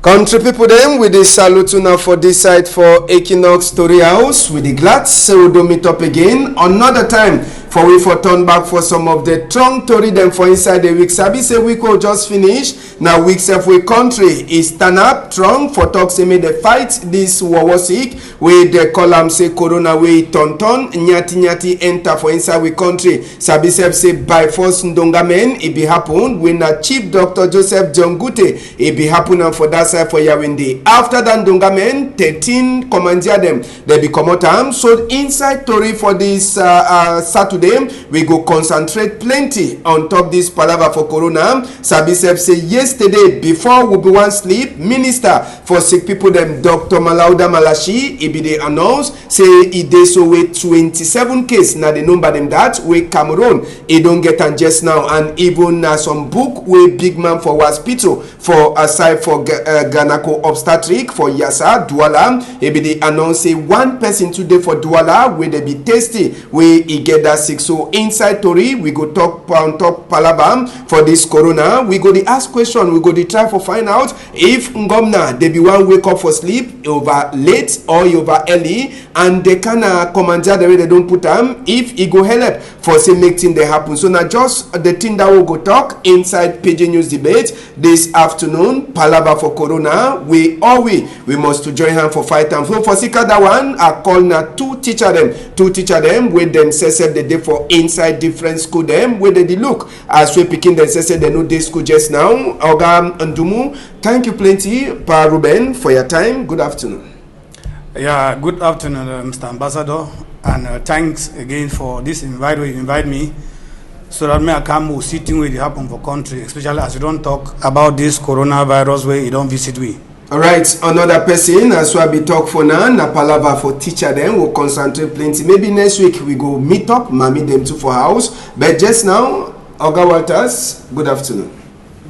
Country people them with the salute now for this side for Equinoxe Story House with the glad so we do meet up again another time for we for turn back for some of the strong story them for inside the week. Sabi say week will just finish. Now week self we country is stand up strong for talk say may they fight this war sick with the column say corona way turn nyati enter for inside we country. Sabi self say by force ndonga men it be happen when a chief Dr. Joseph John Gute it be happen and for that side for Yawindi. After that ndonga men 13 commandia them they be come out so inside story for this Saturday we go concentrate plenty on top this palaver for corona. Sabi self say yesterday before we be one sleep minister for sick people them Dr. Malauda Malashi he be they announce say he dey so with 27 case now the number them that we Cameroon he don't get and just now and even some book we big man for hospital for aside for Ganako obstetric for Yasa Douala he be they announce say one person today for Douala where they be tasty where he get that sick. So inside Tori we go talk on top palabam for this corona. We go the ask question, we go the try for find out if ngomna they be one wake up for sleep over late or over early and they can commander the way they don't put them if he go help for say make thing they happen. So now just the thing that we go talk inside PIDGIN news debate this afternoon palava for corona we must to join hand for fight and so for sika that one I call na two teacher them with them say the day for inside different school them where they look as we picking them say they know this school just now. Oga Ndumu, thank you plenty Pa Ruben for your time. Good afternoon. Yeah, good afternoon Mr. Ambassador, and thanks again for this invite where you invite me so that I come sitting with the happen for country, especially as you don't talk about this coronavirus where you don't visit we. Alright, another person as well be talk for now, na palava for teacher them will concentrate plenty. Maybe next week we go meet up, mommy them too for house. But just now, Oga Walters, good afternoon.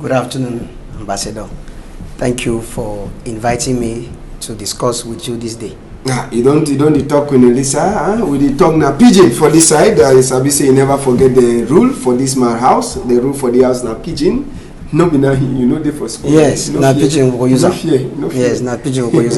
Good afternoon, Ambassador. Thank you for inviting me to discuss with you this day. You don't talk with Elisa, we talk now PIDGIN for this side. Sabi say you never forget the rule for this man house. The rule for the house now PIDGIN. No, be now you know the for school. Yes, no now PIDGIN will use no fear. Yes, now PIDGIN will use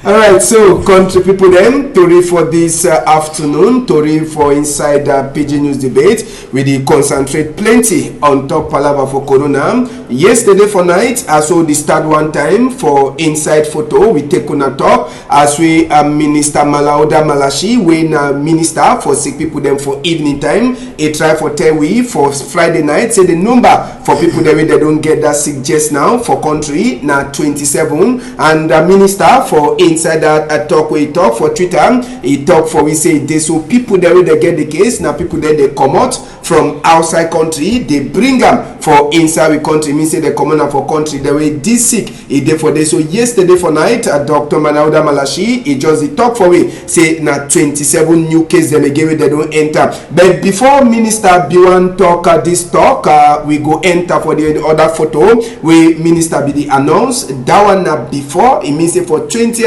All right, so country people them Tori for this afternoon, Tori for inside PIDGIN news debate. We did concentrate plenty on top palava for corona. Yesterday for night, as so the start one time for inside photo. We take on a talk as we Minister Malauda Malashi, we na minister for sick people them for evening time. A try for tell we for Friday night. Say the number for people that they don't get that sick just now for country na 27 and minister for inside that talk where he talk for Twitter he talk for we say this so people there they get the case now people there they come out from outside country they bring them for inside the country means say they come out for country the way this sick he did for this. So yesterday for night Dr. Malauda Malashi he just he talk for we say na 27 new case them again they don't enter. But before minister B1 talk this talk we go enter for the other photo where minister be the announce that one na before it means say for 20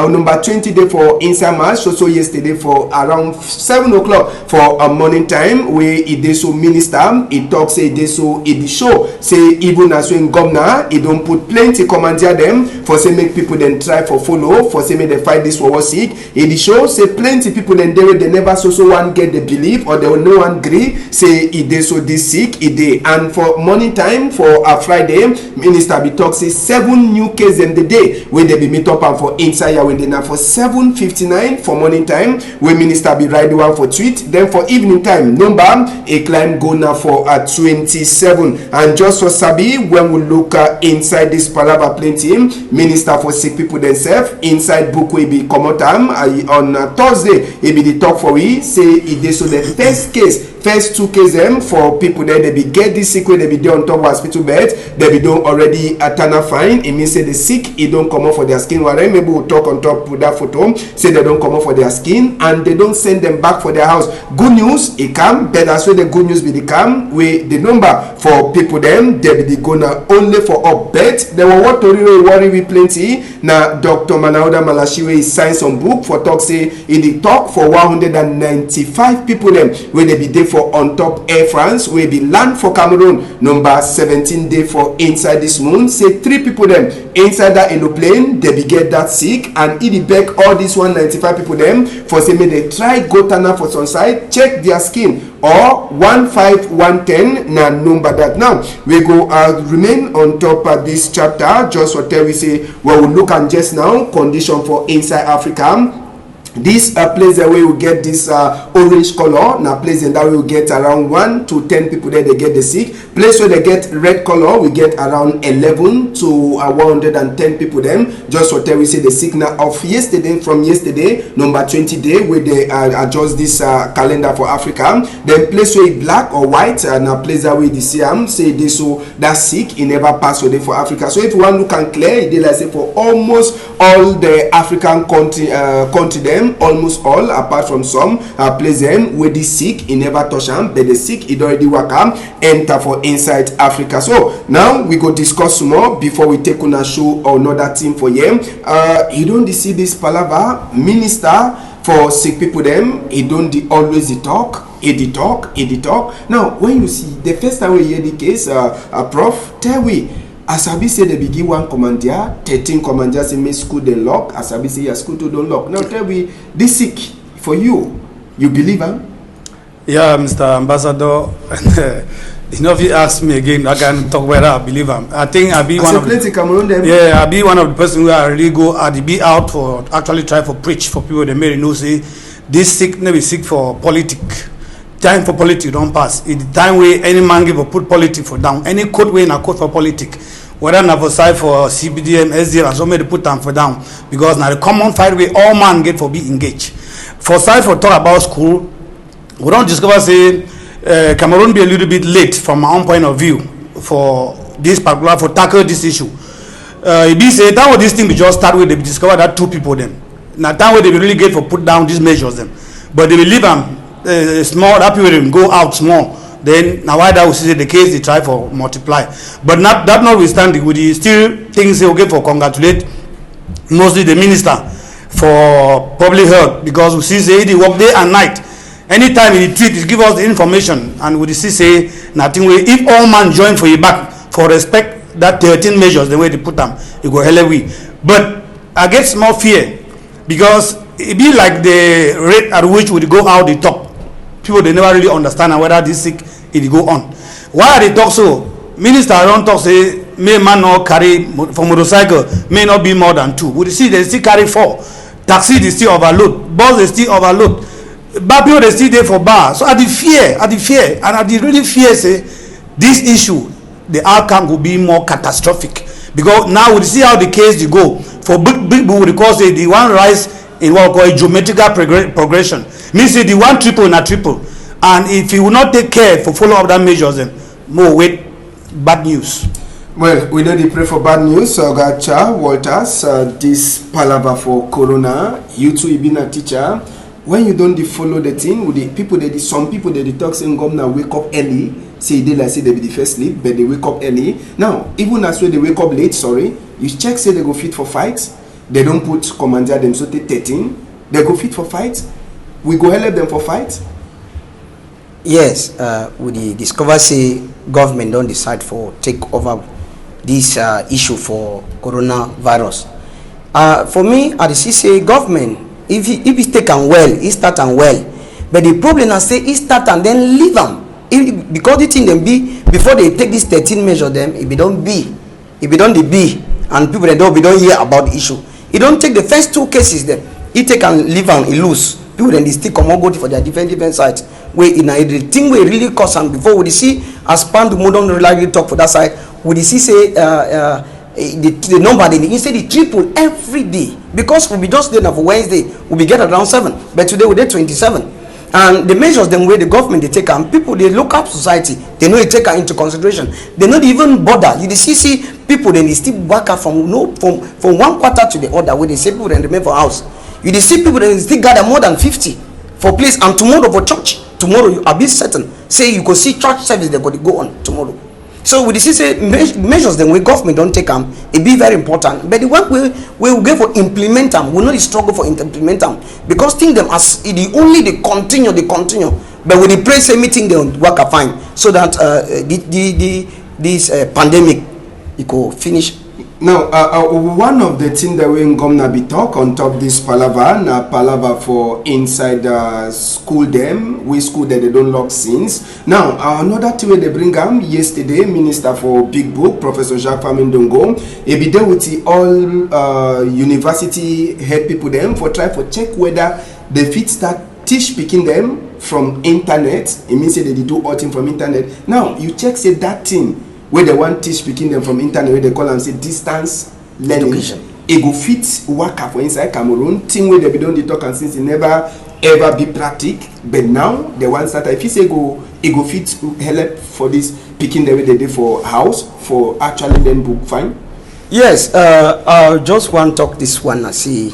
number 20 day for inside March so yesterday for around 7 o'clock for a morning time where it is so minister he talk say it is so it show say even as when governor he don't put plenty commander them for say make people then try for follow for say make they fight this war sick it show say plenty people then they never so one get the belief or they will no one agree say it is so this sick it dey and for morning time for a Friday minister be talk say 7 new cases in the day where they be meet up and for inside when they now for 7:59 for morning time when minister be write the one for tweet then for evening time number a climb go now for 27 and just for sabi when we look inside this palava plenty minister for sick people themselves inside book will be come out on Thursday it be the talk for we say it is so the first 2 cases for people that they be get this sick when they be there on top of hospital bed they be don't already turn fine it means say the sick it don't come out for their skin whatever maybe we'll talk on top with that photo say they don't come out for their skin and they don't send them back for their house. Good news it come but that's where the good news be the come with the number for people them they be the gonna only for up bed they were what to really worry with plenty now Dr. Malauda Malashi where he sign some book for talk say in the talk for 195 people them where they be there for for on top Air France, we be land for Cameroon. Number 17 day for inside this moon. Say 3 people them inside that aeroplane, they be get that sick, and it beg all these 195 people them for say may they try go Tana for some side, check their skin, or 15110 na number that. Now we go remain on top of this chapter just for tell we say well we look at just now condition for inside Africa. This place where we get this orange color. Now place in that we will get around 1 to 10 people there they get the sick. Place where they get red color we get around 11 to 110 people them. Just for tell we say the signal of yesterday from yesterday number 20 day where they adjust this calendar for Africa. Then place where black or white now place that way the CM say this so that sick it never pass for Africa. So if you want to look and clear they like say for almost all the African continent. Almost all apart from some place them where the sick it never touch them, but the sick it already work enter for inside Africa. So now we go discuss more before we take on a show or another team for you. You don't see this palaver minister for sick people them, he don't always talk. Now when you see the first time we hear the case prof tell we Asabi say they begin one commander, 13 commanders in school they lock. Asabi say your school to don't lock. Now tell me this sick for you believe him? Yeah, Mr. Ambassador. You know, if you ask me again, I can talk whether I believe him. I think I be one of I be one of the person who I really go I be out for actually try for preach for people they may know say this sick never sick for politics. Time for politics don't pass. It's the time where any man give or put politics for down. Any code way in a code for politics. Whether not for side for CBDM, SDM, and so many put them for down. Because now the common fight way all man get for be engaged. For side for talk about school, we don't discover say Cameroon be a little bit late from my own point of view for this particular for tackle this issue. It be say that what this thing we just start with they discover that 2 people them. Now that way they really get for put down these measures them. But they will leave them small that people will go out small. Then now why that we see the case they try for multiply. But not that notwithstanding, we still things okay for congratulate mostly the minister for public health because we see say they work day and night. Anytime he treat, he give us the information and we see say nothing way if all man join for you back for respect that 13 measures the way they put them, it go hell away. But I get small fear because it be like the rate at which we go out the top. People they never really understand whether this sick it go on. Why they talk so? Minister don't talk say may man not carry for motorcycle may not be more than 2. We see they still carry 4. Taxi they still overload. Bus they still overload. But people they still there for bar. So I the fear and I the really fear say this issue the outcome will be more catastrophic because now we see how the case they go for big people because the one rise in what we call geometrical progression. Means the one triple na triple, and if you will not take care for follow up that measures, then more wait bad news. Well, we know they pray for bad news. So Gacha Walters, this palaver for Corona. You too, you been a teacher. When you don't follow the thing, with the people that some people that talk saying governor wake up early, say they like say they be the first sleep, but they wake up early. Now, even as well they wake up late. Sorry, you check say they go fit for fights. They don't put commander them so they 13. They go fit for fights. We go help them for fight. Yes, we discover say government don't decide for take over this issue for coronavirus. For me, I see say government if he take and well, he start and well, but the problem is say he start and then leave them. Because the thing them be before they take this 13 measure them, if it don't be and people they don't hear about the issue. He don't take the first 2 cases them. He take and leave and he lose. People then they still come and go for their different sides. Where in the thing we really cause and before we see as Pan the modern really talk for that side, we see say the number they instead the triple every day because we be just there for Wednesday we be get around 7, but today we dey 27. And the measures them where the government they take and people they look up society they know they take into consideration they not even bother you see people then they still back up from one quarter to the other where they say people then remain for house you see people then still gather more than 50 for place and tomorrow for church tomorrow you are be certain say you go see church service they go on tomorrow. So we see say measures then we government don't take them it be very important but the one we will go for implement them we not struggle for implement them because think them as the only they continue But we pray say meeting them work fine so that this pandemic it go finish. Now, one of the things that we in Gomna be talk on top this palaver, na palaver for inside school them, we school that they don't lock since. Now, another thing they bring yesterday, Minister for Big Book, Professor Jacques Famindongo, he be there with the all university head people them for try for check whether they fit start teach picking them from internet. It means say they do all thing from internet. Now, you check say that thing where they want teach speaking them from internet, where they call and say distance learning. It go fit worker for inside Cameroon. Thing where they be done the talk and since it never ever be practic. But now the ones that if you say go, it go fit help for this picking the way they do for house for actually learn book fine. Yes, I just want to talk this one. I see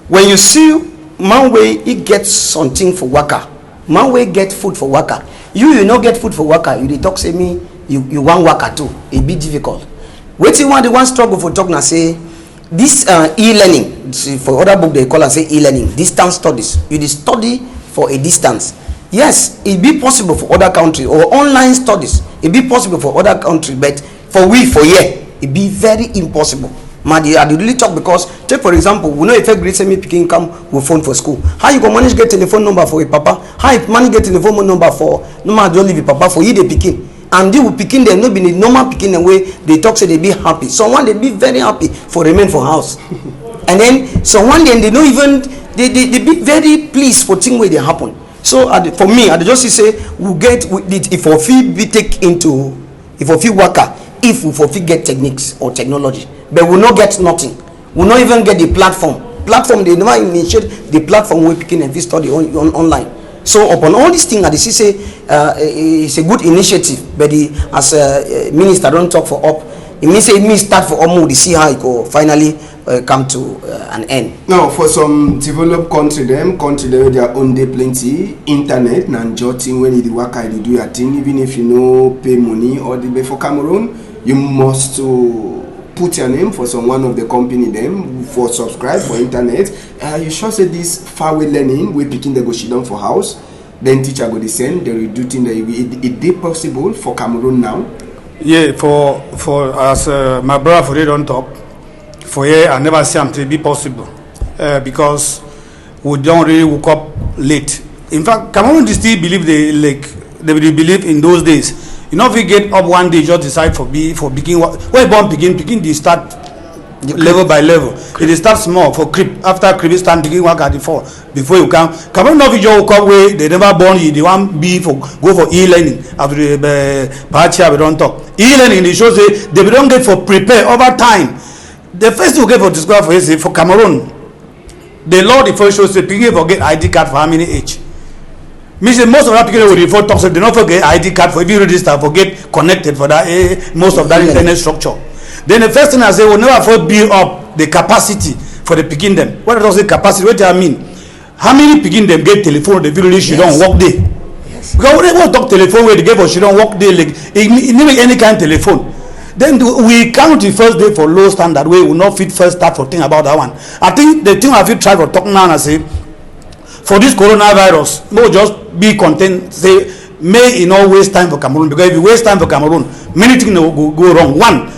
when you see man way he gets something for worker, man way get food for worker. You not get food for worker. You dey talk say me. You want worker too, it be difficult. Waiting one the one struggle for talk now say this e-learning for other book they call and say e-learning, distance studies. You study for a distance. Yes, it be possible for other country or online studies. It be possible for other country, but for here, it be very impossible. Man, I really talk because take for example, we know if a grade semi picking come with phone for school. How you go manage get telephone number for a papa? How you manage get telephone number for no matter don't leave a papa for you they picking? And they will picking them, not be the normal picking the way they talk, say they be happy. Someone they be very happy for remain for house. And then someone then they don't even they be very pleased for things where they happen. So for me, I just say we get if we feel be take into if we feel worker, if we feel get techniques or technology, but we not get nothing. We not even get the platform. Platform they never initiate the platform we picking and study online. So upon all these things, I say it's a good initiative, but as a minister don't talk for up. It means say it means start for almost to see how it go finally come to an end. Now, for some developed country, their own day plenty internet and jotting when you work they do your thing. Even if you know pay money or the for Cameroon, you must put your name for some one of the company them for subscribe for internet. You sure say this far away learning we picking the go sit down for house, then teacher go descend, they will do thing that it is possible for Cameroon now. Yeah, for as my brother for they don't talk for here I never see them to be possible because we don't really wake up late. In fact, Cameroon still believe they believe in those days. You know, if you get up one day, just decide for begin what when born begin they start level by level. It start small for creep. After creep you start begin work at the fall before you come. Cameroon if you just come way they never born you. They want be for go for e-learning after the party we don't talk. E-learning they show say they don't get for prepare over time. The first thing we get for discover for is for Cameroon. The law the first shows say people forget ID card for how many age. Means most of that people will refer talk so they don't forget ID card for if you register forget connected for that most of that internet structure. Then the first thing I say will never afford build up the capacity for the picking them. What does the capacity? What do I mean? How many picking them get telephone the village she don't work day? Yes. Because when they want to talk telephone where they get for she don't work day like it never any kind of telephone. Then we count the first day for low standard way will not fit first start for thing about that one. I think the thing I feel try for talk now and I say for this coronavirus, no just be content say may it not waste time for Cameroon because if you waste time for Cameroon, many things will go wrong. One,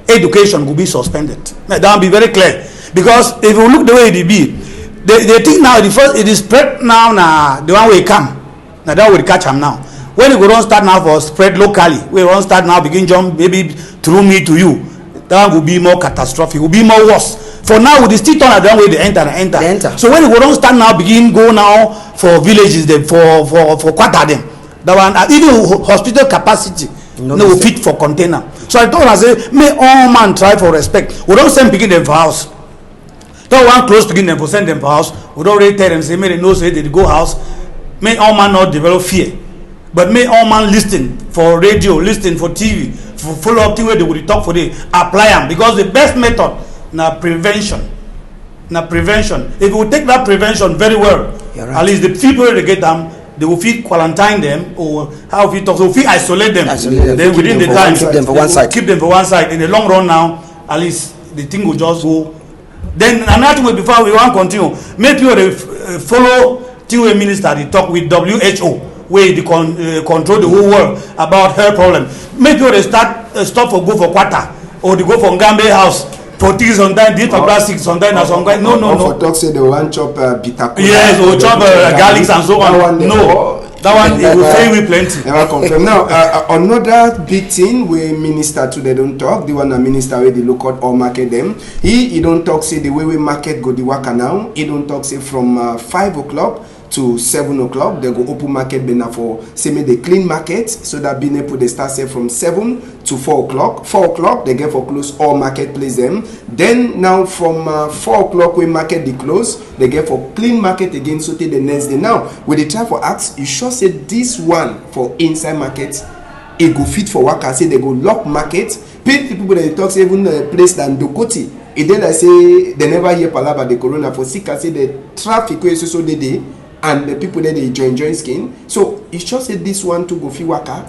education will be suspended. That will be very clear because if you look the way it be, they think now the first it is spread now the one way come now that will catch them now. When we don't start now for spread locally, we don't start now begin jump maybe through me to you. That will be more catastrophic. Will be more worse. For now, with the still turn around way they enter. So when we don't start now begin go now for villages them for quarter them. That one even hospital capacity no fit for container. So I told her I say may all man try for respect. We don't send picking them for house. Don't want close picking them for send them for house. We don't really tell them say may they know say they go house. May all man not develop fear. But may all man listen for radio, listen for TV, for follow up thing where they will talk for they apply them because the best method now prevention. If you take that prevention very well, right. At least the people they get them, they will feel quarantine them or how we talk, so we isolate them. Then within the time, keep them for one side. In the long run now, at least the thing will just go. Then another thing before we want to continue, make people follow thing minister they talk with WHO. where they control the whole world about health problem. Maybe they stop for go for quarter or they go for Ngambe house. For things sometimes, this for plastic sometimes, and sometimes no. For talk say they want chop bitter. Yes, or chop garlic and so on. No, that one it will fail with plenty. Never confirm. Now, another big thing where minister today don't talk. The one a minister where they look at or market them. He don't talk say the way we market go the worker now. He don't talk say from 5 o'clock to 7 o'clock. They go open market bena for say me the clean market so that being able they start say from 7 to 4 o'clock. 4 o'clock they get for close all marketplace them. Then now from 4 o'clock we market the close they get for clean market again so till the next day. Now when they try for ask you sure say this one for inside market it go fit for worker say they go lock market. People they talk say even the place than Dokoti. It then I say they never hear palava the corona for sick. I say the traffic way so they dey. And the people that they enjoy skin. So it's just say this one to go fi waka.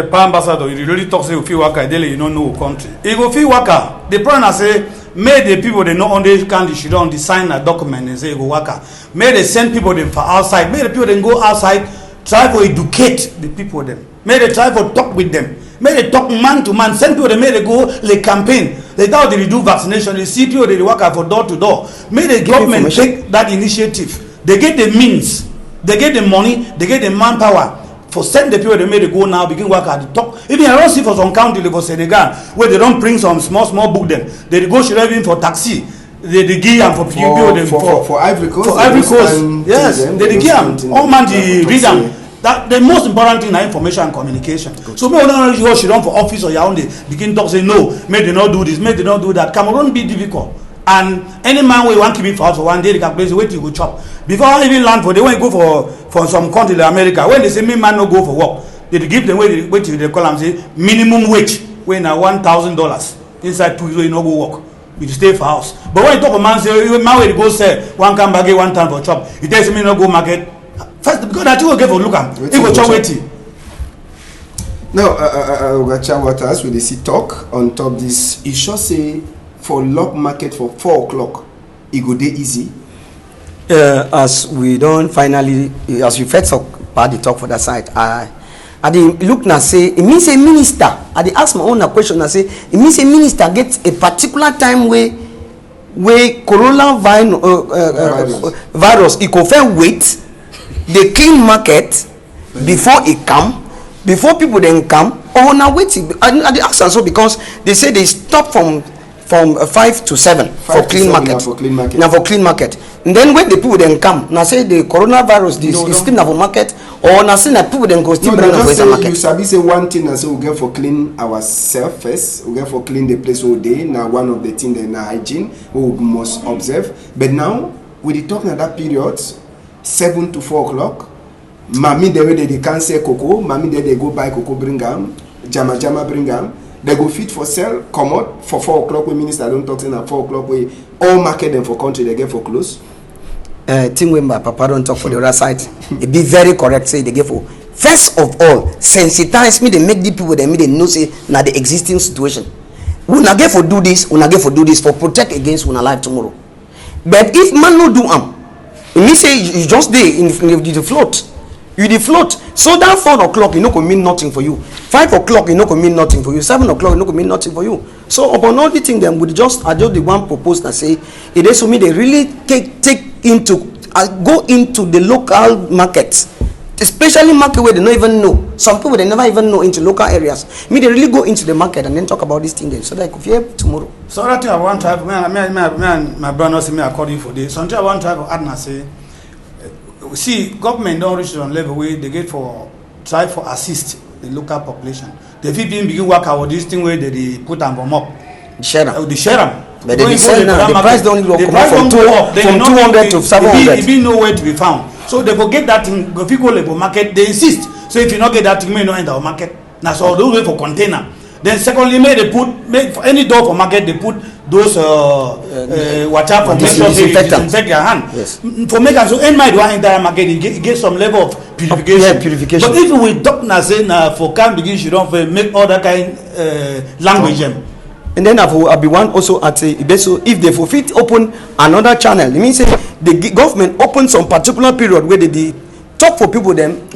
Pa ambassador, you really talk say you fi waka, you don't know country. You go fi waka. The problem I say, may the people they not understand, they should on sign a document and say you go waka. May they send people them for outside. May the people then go outside, try to educate the people them. May they try to talk with them. May they talk man to man. Send people them. May they go like campaign. They thought they do vaccination. They see people they work for door to door. May the government take that initiative. They get the means, they get the money, they get the manpower for send the people they made to go now begin work at the top. Even I don't see for some country like for Senegal where they don't bring some small book them. They go even for taxi. They give them for people for Ivory Coast. For Ivory Coast, yes. They give them. All man they read them. That the most important thing is information and communication. Good. So maybe don't know you run for office or your own they begin talk say no, may they not do this, may they not do that. Cameroon be difficult. And any man we want to keep it for us for one day, they can place wait till you go chop. Before I even land for, they won't go for some country like America. When they say me man no go for work, they give them wait till they call them say minimum wage when na $1,000 inside 2 years you no go work. You stay for house. But when you talk a man say man will go sell one come back one time for chop. He tells me no go market. First because that you will get for look am. He go chop waiting. Now Ugacha Waters will see talk on top this. It sure say for lock market for 4 o'clock, it go dey easy. As we don't finally, as you first about the talk for that side, I look now say it means a minister. I dey ask my own a question. I say it means a minister gets a particular time where coronavirus it go fair wait the clean market before it come, before people then come. Or now waiting. I dey ask also because they say they stop from 5 to 7 for clean market. Now for clean market. And then when the people then come, now say the coronavirus is still for market, or now say that people then go still bring for market. You sabi say one thing and say we get for clean ourselves first, we get for clean the place all day. Now one of the things that hygiene we must observe. But now with the talking at that period, 7 to 4 o'clock, mommy the way they can't sell cocoa, mommy they go buy cocoa bring them, jama bring them. They go fit for sell, come out for 4 o'clock. When minister don't talk at 4 o'clock. We all market them for country. They get for close. Thing when my papa don't talk for the other side. It be very correct. Say they get for first of all sensitize me. They make the people they know say now the existing situation. We not get for do this. We not get for do this for protect against we not life tomorrow. But if man no do it means say you just there in the float. You the float. So that 4 o'clock you know can mean nothing for you. 5 o'clock you know can mean nothing for you. 7 o'clock you know can mean nothing for you. So upon all the thing them would just adjust the one proposed and say it is for me they really take into go into the local markets, especially market where they don't even know. Some people they never even know into local areas. Me they really go into the market and then talk about this thing then so that I could hear tomorrow. So that thing I want to have my brother see me according for this. Something I want to have add and say. See, government don't reach on level where they get for try for assist the local population. The people begin work out this thing where they put them up. Share them. They share them. But they sell now. The price don't go from 200 to 700. It be nowhere to be found. So they go get that thing. If you go labor market, they insist. So if you not get that thing, you may not enter our market. Now so they wait for container. Then secondly, make for any door for market they put those watch out for disinfect your hand. Yes. For make so any mind one entire market it get some level of purification. Yeah, purification. But if we talk now say for can begin you don't make all that kind language them. And then I'll be one also at a so if they forfeit open another channel, it means the government open some particular period where they talk for people them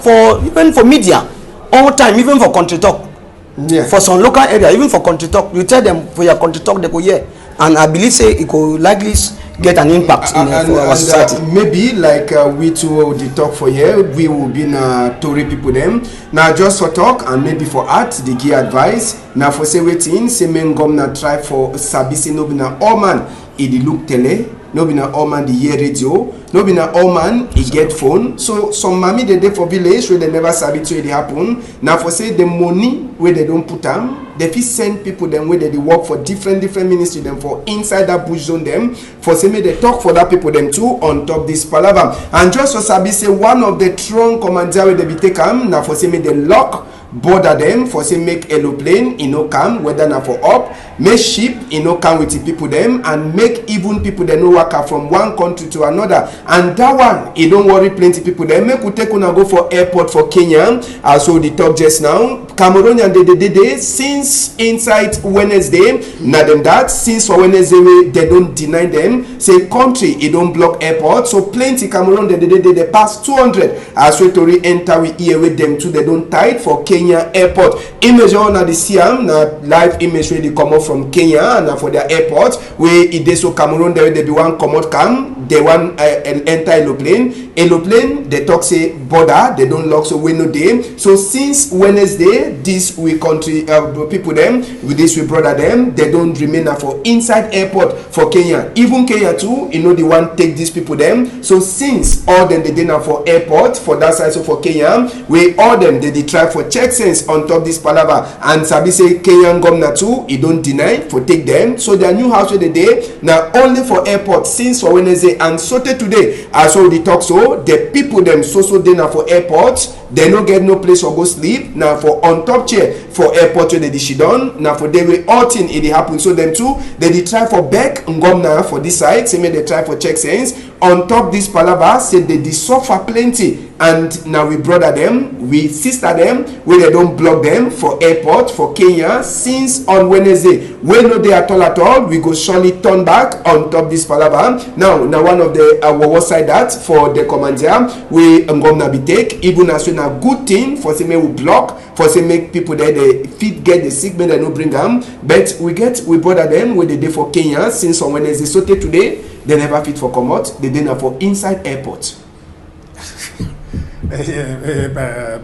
for even for media all time, even for country talk. Yeah. For some local area, even for country talk, you tell them for your country talk, they go yeah, and I believe say it could likely get an impact for our society. Maybe like we too the talk for here, we will be na Tory people them. Now just for talk and maybe for art, the key advice. Now for say waiting, say men gom na try for sabisi no be na all man the look tele, no be na all man the hear radio, no be na all man he get phone. So some mommy they for village where they never sabi to it happen. Now for say the money where they don't put them, they fit send people them where they work for different ministry them for inside that bush zone them. For say me they talk for that people them too on top this palaver. And just for sabi say one of the strong commander where they be taken. Now for say me they lock border them for say make aeroplane no come whether na for up, make ship no come with the people them, and make even people they no work from one country to another. And that one it don't worry plenty people them. Make we take una go for airport for Kenya. Also the talk just now Cameroonian they since inside Wednesday na them that since for Wednesday they don't deny them say country it don't block airport. So plenty Cameroon they pass 200 as we to re-enter we here with them too. They don't tight for Kenya airport. Image on the Siam na live image where they come up from Kenya and for their airport where it is so Cameroon there they be one come out come they want enter aeroplane they talk say border they don't lock so we no day. So since Wednesday this we country people them with this we brother them they don't remain for inside airport for Kenya. Even Kenya too you know the one take these people them. So since all them they now for airport for that side so for Kenya we all them they try for check sense on top this palaver and sabi say Kenyan governor too he don't deny for take them. So their new house where they day now only for airport since for Wednesday and so today as all the talk so the people them so they now for airport they no get no place or go sleep now for on top chair for airport where they she done now for they will all thing it happen. So them too they try for back ngomna for this side say they try for check sense on top this palaver say they suffer plenty. And now we brother them, we sister them, where they don't block them for airport for Kenya since on Wednesday. When no day at all, we go surely turn back on top this palaver. Now one of the our side that for the commander we gonna be take even as when a good thing for say we block for say make people there they fit get the sick men they no bring them. But we brother them where they day for Kenya since on Wednesday. So today they never fit for come out. They dinner for inside airport.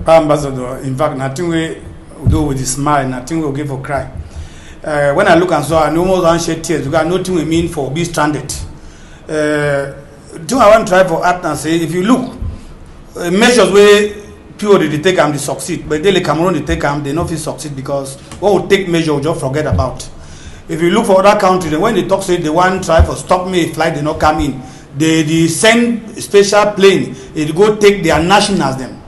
Ambassador, in fact, nothing we do with the smile, nothing we give for cry. When I look and saw, I almost don't shed tears because nothing we mean for be stranded. Do I want to try for art and say, if you look, measures where people they take them, they succeed, but they Cameroon they take them, they not feel succeed because what will take measure we just forget about. If you look for other countries, then when they talk say they want try for stop me flight, they not come in. They send special plane. They go take their nationals them,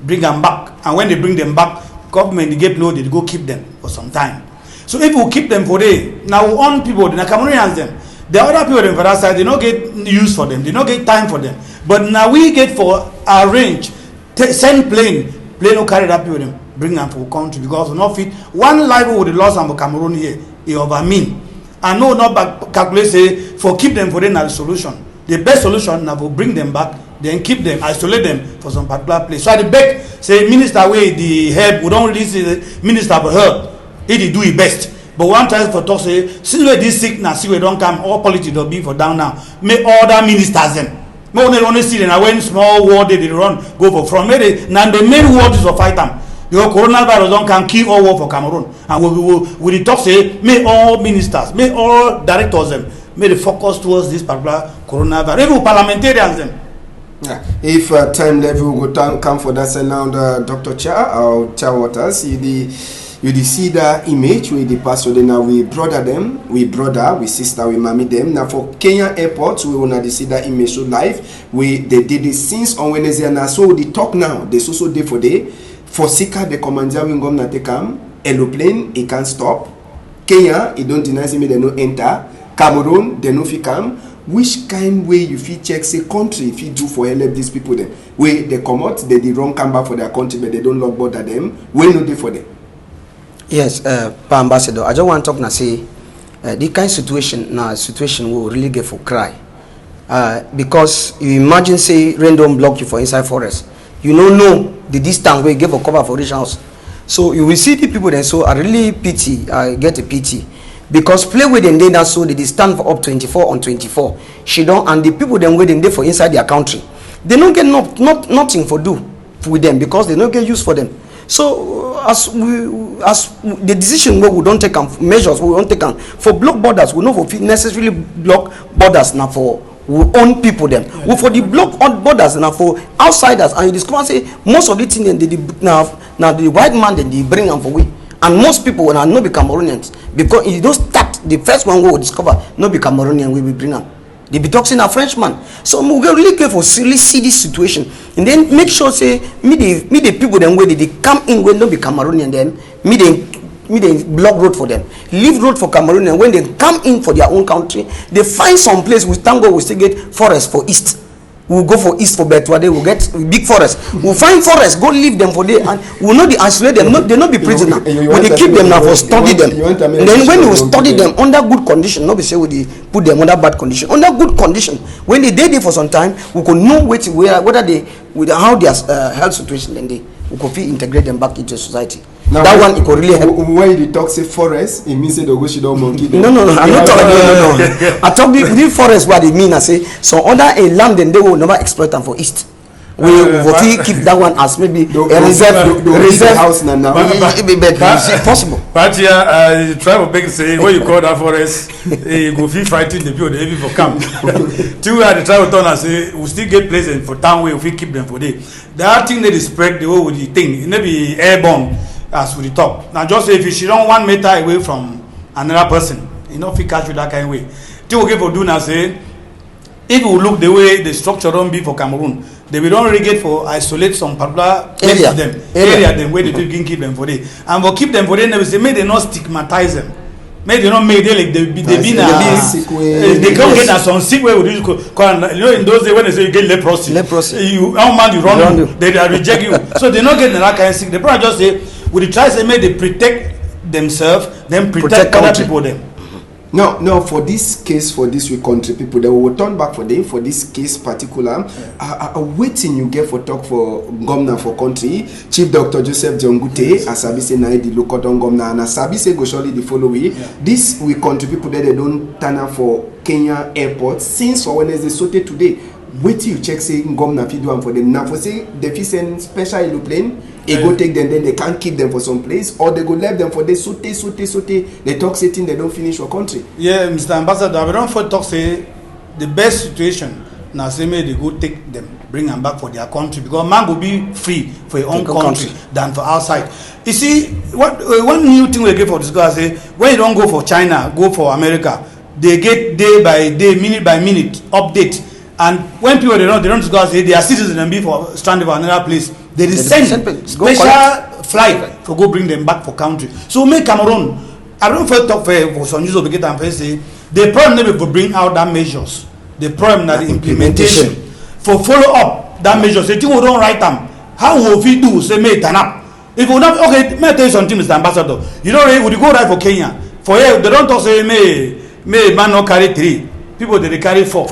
bring them back, and when they bring them back, government they get low. They go keep them for some time. So if we keep them for day, now we own people, the Cameroonians them, the other people them for that side, they don't get use for them, they don't get time for them. But now we get for arrange, send plane will carry that people them, bring them for country because we not fit one life would the loss of Cameroon here. It over mean. And no, not back calculate say for keep them for then the solution. The best solution now will bring them back, then keep them, isolate them for some particular place. So I beg, say minister way the help, we don't really see the minister for help. He do his best. But one time for talk say, since we this sick now, see we don't come, all politics will be for down now. Make other ministers them. No only see them. I went small war they run, go for from maybe now the main war is to fight them. Because coronavirus don't can kill all war for Cameroon. And we talk say, make all ministers, make all directors them. May they focus towards this particular coronavirus. Even parliamentarians them. Yeah. If time level will go come for that sound, Dr. Cha or Cha Waters, you see the image where the pastor then now we brother them, we sister, we mommy them. Now for Kenya airport, we wanna see that image so live. They did this since on Wednesday and so they talk now. They so day for day. For Sika the commander will go na take aeroplane, it can't stop. Kenya, it don't deny me they no enter. Cameroon, they no fit come. Which kind way you fit check say country if you do for help these people them? Where they come out, they wrong come back for their country, but they don't lock border them. Where no day for them? Yes, Pa Ambassador, I just want to talk now say the kind of situation will really get for cry. because you imagine say rain don't block you for inside forest, you don't know the distance where you give a cover for this house. So you will see the people then. So I really pity, I get a pity, because play with them they so they stand for up 24 on 24. She don't, and the people then waiting there for inside their country, they don't get nothing for do with them because they don't get use for them. So as the decision where we don't take measures, we don't take for block borders, we know for necessarily block borders now for we own people them. We for the block borders now for outsiders, and you discover say most of the things they now the white man then they bring them for we, and most people will not be Cameroonians because you don't start the first one we will discover not be Cameroonian we will bring them. They be talking a Frenchman. So we really careful really see this situation and then make sure say me the people them where they come in when don't be Cameroonian then me they block road for them, leave road for Cameroonian. When they come in for their own country, they find some place we tango we still get forest for east. We'll go for east for Betwade, we'll get big forest. We'll find forest, go leave them for there, and we'll not be isolate them, they'll not be prisoner. When they keep them now for study them. And then when you study them under good condition, not be say we put them under bad condition. Under good condition, when they there for some time, we could know whether they with how their health situation then we could integrate them back into society. Now, that one it could really help. When you talk say forest, it means the go don't monkey. No, I'm not talking. No. I talk the forest. What it mean? I say so. Other a land then they will never exploit them for east. We will keep that one as maybe a reserve house now. It's possible. But here, try to make say what you call that forest. You go feel fighting the people they for camp. Two are the try to turn and say we still get places for town where we keep them for day. The other thing they spread the way with the thing. It may be airborne. As we talk now, just say if you run 1 meter away from another person, you know if you catch you that kind of way. Till okay for do now say if you look the way the structure don't be for Cameroon, they will don't regate for isolate some particular area them where the people can keep them for day. And for keep them for day, they will say may they not stigmatize them. May they not make them like they can't get some sick way with this. You know in those days when they say you get leprosy, you how mad you run, they reject you. So they not get that kind of sick. They probably just say we try to make they protect themselves, then protect other people them. No, for this case, for this we country people, they will turn back for them. For this case particular, waiting you get for talk for governor for country, Chief Dr. Joseph Jongute, as I say now the local governor, and as I say go surely the following. This we country people that they don't turn up for Kenya airport since for Wednesday Sote today. Wait till you check say governor fit do for them. Now for say they fit send special aeroplane. They go take them, then they can't keep them for some place, or they go leave them for they sote. They talk saying they don't finish your country. Yeah, Mr. Ambassador, we don't for talk say the best situation now say may they go take them, bring them back for their country because man will be free for your own country than for outside. You see, what one new thing we get for this guy say when you don't go for China, go for America, they get day by day, minute by minute update. And when people they don't go say they are citizens and be for stranded for another place, they send special flight for go bring them back for country. So make Cameroon. I don't feel talk for some news of get and say the problem never for bring out that measures. The problem that the implementation for follow up that measures. Say you don't write them. How will we do? Say may turn up. If you not okay, may I tell you something, Mr. Ambassador. You know, would you go right for Kenya? For here they don't talk say may man not carry 3 people they carry 4.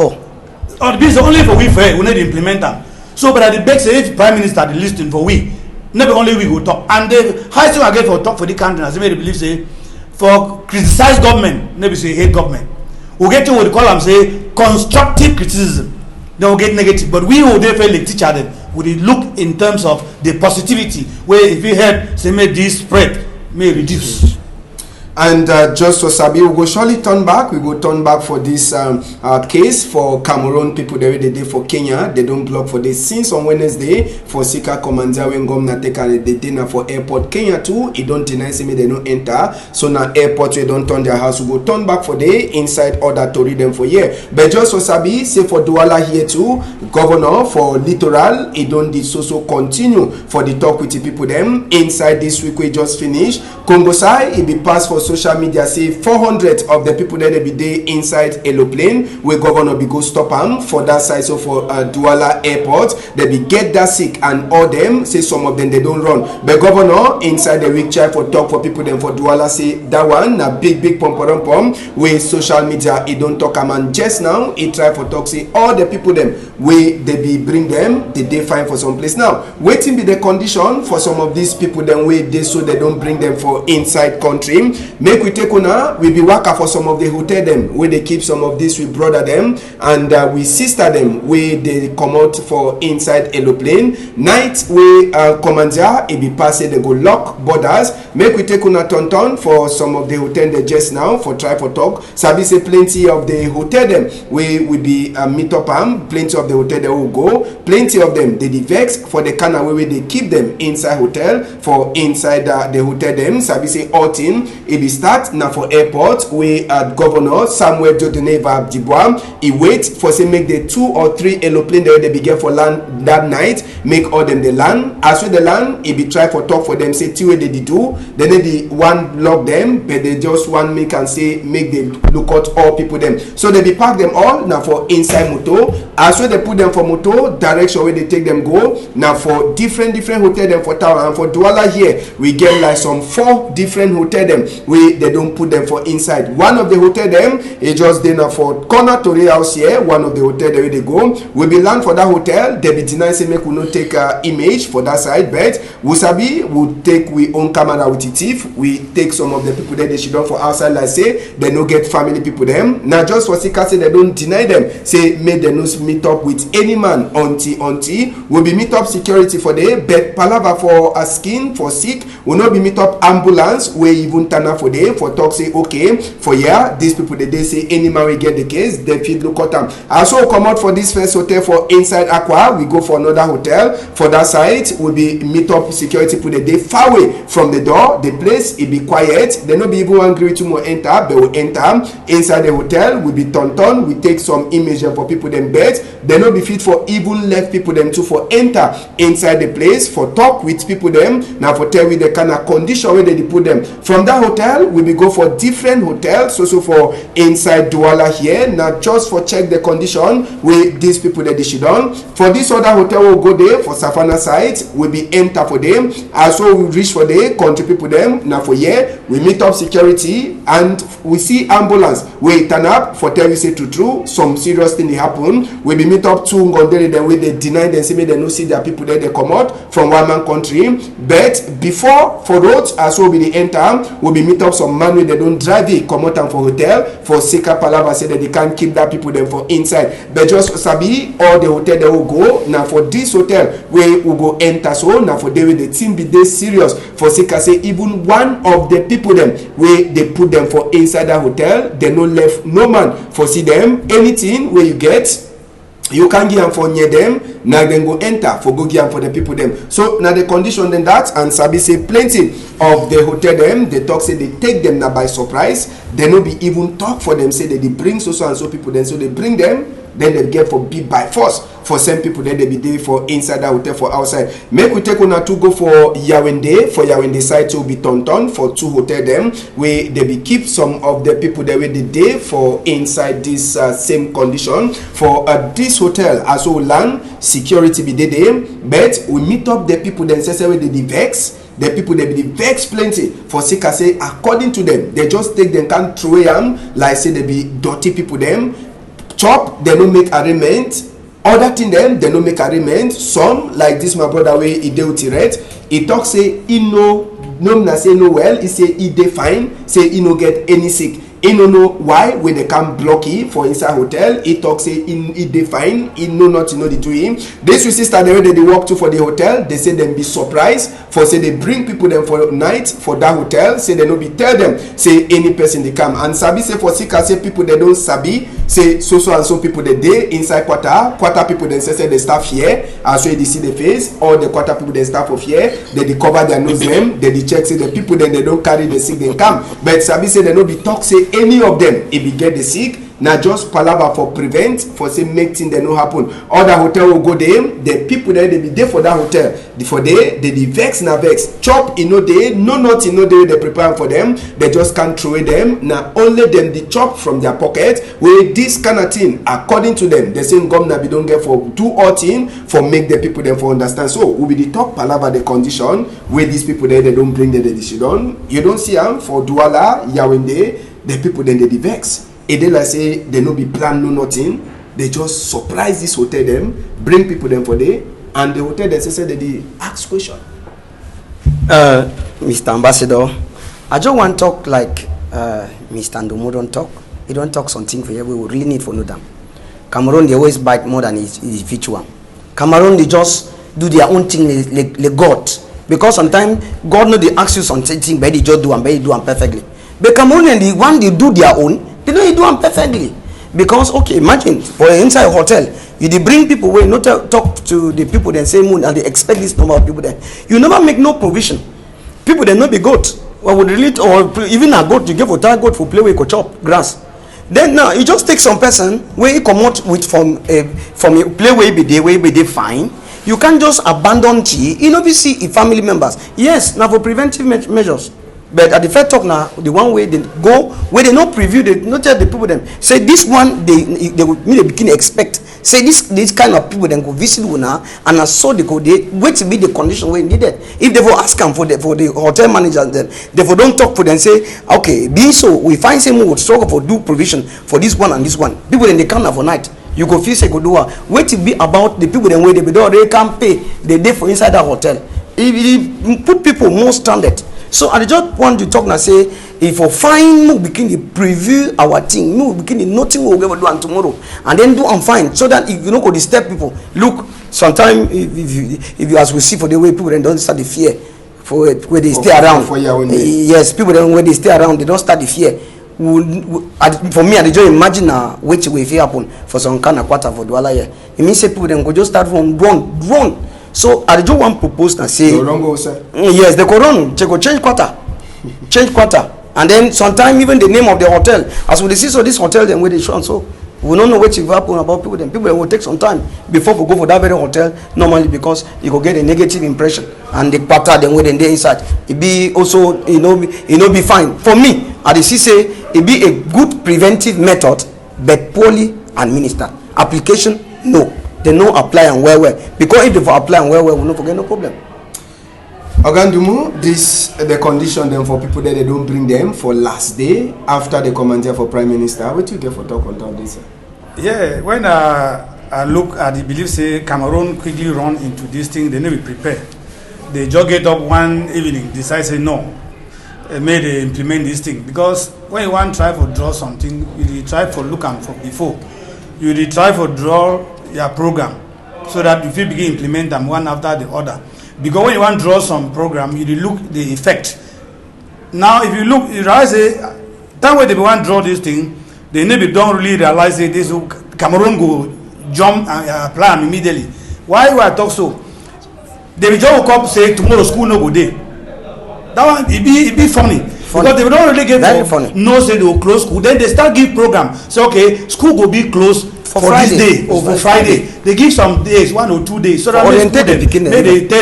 Or this only for we need to implement them. So, but at the back say if Prime Minister the listing for we, never only we go talk. And the highest thing I get for talk for the country, as they believe say, for criticize government, never say hate government. We get to what they call them say constructive criticism. They will get negative, but we will definitely teach them. We look in terms of the positivity, where if we had say may this spread may reduce. And just for Sabi, we go surely turn back. We go turn back for this case for Cameroon people. They did for Kenya. They don't block for this since on Wednesday for Sika Komanda when governor take the dinner for airport Kenya too. It don't deny me they don't enter. So now airport we don't turn their house. We go turn back for the inside order to read them for here. But just for Sabi, say for Douala here too, governor for littoral. It don't did so continue for the talk with the people them inside this week we just finished. Congo side it be passed for social media say 400 of the people that they be there inside aeroplane where governor be go stop them for that side. So for Douala airport, they be get that sick and all them say some of them they don't run. But governor inside the week try for talk for people them for Douala say that one a big pom where social media it don't talk am, and just now it try for talk say all the people them where they be bring them they find for some place. Now waiting be the condition for some of these people them where they so they don't bring them for inside country. Make we take una we be worker for some of the hotel them where they keep some of this we brother them and we sister them where they come out for inside aeroplane night we commander it be pass they go lock borders. Make we take una turn for some of the hotel they just now for try for talk sabi say plenty of the hotel them we will be meet up plenty of the hotel they will go, plenty of them they vex for the kind of way they keep them inside hotel for inside the hotel them sabi say outing it be start now for airport we governor Samuel Jodoneva Dibwa he wait for say make the 2 or 3 aeroplane there they begin for land that night, make all them the land as well the land it be try for talk for them say two way they do then they one lock them but they just one make and say make them look out all people them so they be park them all now for inside motor as well they put them for motor direction where they take them go now for different hotel them for town. And for Douala here we get like some 4 different hotel them where they don't put them for inside. One of the hotel them is just there now for corner to the house here. One of the hotel there where they go we be land for that hotel they be deny say make we not take image for that side but we sabi we take we own camera with it if we take some of the people that they should done for outside like say they no get family people them now just for sika say they don't deny them say make them no meet up with any man until we be meet up security for them but palava for a skin for sick will not be meet up ambulance where even turn up for them for talk say okay for yeah these people they say any man will get the case they feel look at them. Also come out for this first hotel for inside Aqua we go for another hotel for that side will be meet up security put the day far away from the door the place it be quiet they no be even angry to more enter but we enter inside the hotel we be turn we take some image for people them bed they no be fit for even left people them too for enter inside the place for talk with people them now for tell with the kind of condition where they put them from that hotel we be go for different hotels so for inside Douala here now just for check the condition where these people that they should on for this other hotel will go there for Savannah side we be enter for them also we reach for the country people them now for here we meet up security and we see ambulance we turn up for tell we say true some serious thing they happen we be meet up 2 Ngondere then where they deny them say they no see their people there they come out from one man country but before for roads as well we the enter we be meet up some man where they don't drive it come out and for hotel for Sika Palava say that they can't keep that people them for inside but just sabi all the hotel they will go now for this hotel where we go enter so now for they the team be they serious for Sika say even one of the people them where they put them for inside that hotel they no left no man for see them anything where you get you can give them for near them now then go enter for go give them for the people them so now the condition then that and sabi say plenty of the hotel them they talk say they take them now by surprise they no be even talk for them say that they bring so and so people then so they bring them then they get for beat by force for some people then they be there for inside that hotel for outside. Make we take una to go for Yawende side to be turn for 2 hotel them where they be keep some of the people that were the day for inside this same condition for this hotel as well land security be there but we meet up the people then say where they vex the people they be vex plenty for Sika say according to them they just take them can't throw them like say they be dirty people them chop they no make arrangement other thing them they no make arrangement some like this my brother way he deal with it he talk say he no say no well he say he dey fine say he no get any sick he no know why when they can block him for inside hotel he talk say he dey fine he know not to know the do him this two sister the way they walk to for the hotel they say them be surprised for say they bring people them for night for that hotel say they no be tell them say any person they come and sabi say for Sika say people they don't sabi say so and so people they dey inside quarter people then say they staff here as well they see the face all the quarter people they staff of here they cover their nose them they check say the people then they don't carry the sick they come but sabi say they no be talk say any of them if he get the sick Now just palava for prevent, for say make things they no happen. Other hotel will go there, the people there they be there for that hotel. For there, they vex na vex. Chop in no day, no nothing no day they prepare for them. They just can't throw them. Now only them the chop from their pocket. Where this kind of thing, according to them, the same government we don't get for do all thing for make the people them for understand. So we be the talk palava the condition where these people there they don't bring the decision. You don't see them for Douala, Yawende, the people then they vex. And they like say they no be plan no nothing. They just surprise this hotel them, bring people them for there, and the hotel they say they ask question. Mr. Ambassador, I just want to talk like Mr. Ndomo don't talk. He don't talk something for here we really need for know them. Cameroon they always bite more than his virtual. Cameroon they just do their own thing like God. Because sometimes God know they ask you something, but they just do and they do them perfectly. But Cameroon and the one they do their own, they don't do them perfectly. Because okay, imagine for an inside a hotel, you they bring people where not talk to the people then say moon and they expect this number of people there. You never make no provision. People they not be goat. Or would relate or even a goat you give a goat for play with chop grass. Then now you just take some person where you come out with from a play way be they fine. You can't just abandon tea. You know we see family members. Yes, now for preventive measures. But at the first talk now, the one way they go, where they not preview, they not tell the people them. Say this one they begin expect. Say this kind of people then go visit you now, and I saw they go they wait to be the condition where needed. If they will ask them for the hotel manager, then they will don't talk for them. Say okay, be so we find some who would struggle for do provision for this one and this one. People then they come for night. You go feel say go do wait to be about the people then where they be they can pay the day for inside that hotel. If put people more standard. So I just want to talk now say if we find we begin to preview our thing, we begin to nothing we'll ever do and tomorrow and then do and fine so that if you don't go disturb people. Look, sometimes if you as we see for the way people then don't start the fear for where they stay around. Yes, people then when they stay around they don't start the fear. For me, I just imagine which way if it happen for some kind of quarter for Douala here. It means say people then go just start from drone. So I just want to propose and say yes, the Quran go change quarter, and then sometimes even the name of the hotel. As we see so this hotel then where they show, so we don't know what will happen about people. Then people will take some time before we go for that very hotel normally because you go get a negative impression and the quarter then when they inside it be also be fine. For me, I see say it be a good preventive method but poorly administered. Application no. They no apply and well because if they apply and well we no forget no problem. Ogandumu, this the condition then for people that they don't bring them for last day after the commander for prime minister. What you get for talk on top of this? Yeah, when I look at the belief say Cameroon quickly run into this thing, they never prepare. They just get up one evening, decide say no, may they implement this thing because when you want try for draw something, you try for look and for before, you try for draw your program so that if you begin implement them one after the other. Because when you want to draw some program, you look the effect. Now, if you look, you realize that way they want to draw this thing, they maybe don't really realize that this Cameroon go jump and apply them immediately. Why do I talk so? They will just wake up say tomorrow school no go day. That one it be funny. Because they don't really get no say they will close school. Then they start give program. So okay, school will be closed for this day or for Friday. They give some days, 1 or 2 days, so that they tell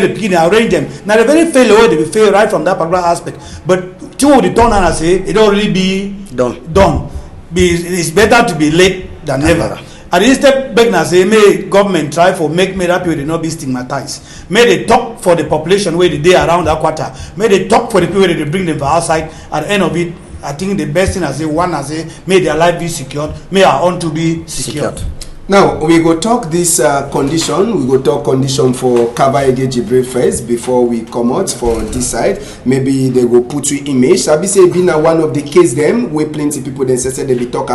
the beginning, arrange them. Now they very fail away, they will fail right from that particular aspect. But two of the turn and I say it don't really be done. It's better to be late than never. And instead, beg na say may government try for make that people they not be stigmatized. May they talk for the population where they around that quarter. May they talk for the people where they bring them for outside. At the end of it, I think the best thing I say, one I say, may their life be secured, may our own to be secured. Now we go talk this condition. We go talk condition for Kabayege Jibril first before we come out for this side. Maybe they go put you image. Sabi say being one of the case them where plenty people then say they be talk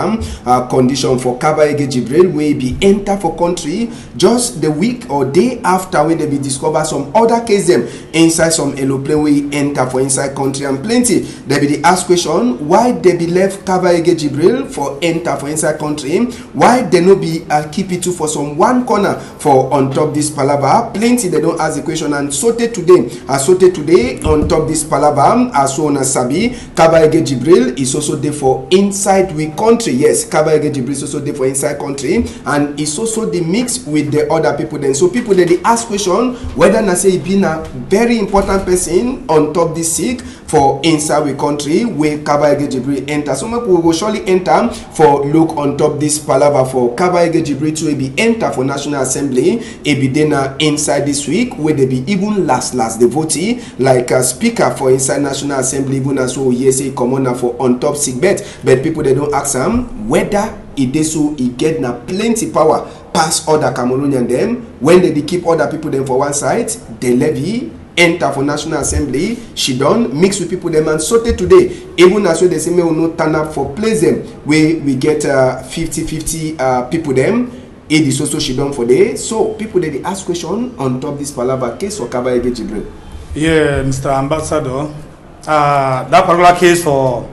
condition for Kabayege Jibril where be enter for country just the week or day after when they be discover some other case them inside some aeroplane we enter for inside country and plenty. They be the ask question why they be left Kabayege Jibril for enter for inside country. Why they no be keep it to for some one corner for on top this palava. Plenty they don't ask the question, and sote today on top this palava as soon as Sabi Kabaege Jibril is also there for inside we country. Yes, Kabaege Jibril is also there for inside country, and it's also the mix with the other people then. So people they ask question whether na say been a very important person on top this sick for inside we country where Kabaege Jibril enter. So people will surely enter for look on top this palava for Kabaege Jibril to be enter for National Assembly. It be then inside this week where they be even last the votee like a speaker for inside National Assembly, even as so yes a commoner for on top sick bet, but people they don't ask him whether it is so he get na plenty power pass other Cameroonian them when they keep other people them for one side, they levy enter for National Assembly, she done mix with people them, and so today even as well they say me will not turn up for place them where we get 50-50 people them. It is also she done for day. So people they ask question on top this palava case for Kabaege Jibril. Yeah, Mr. Ambassador, that particular case for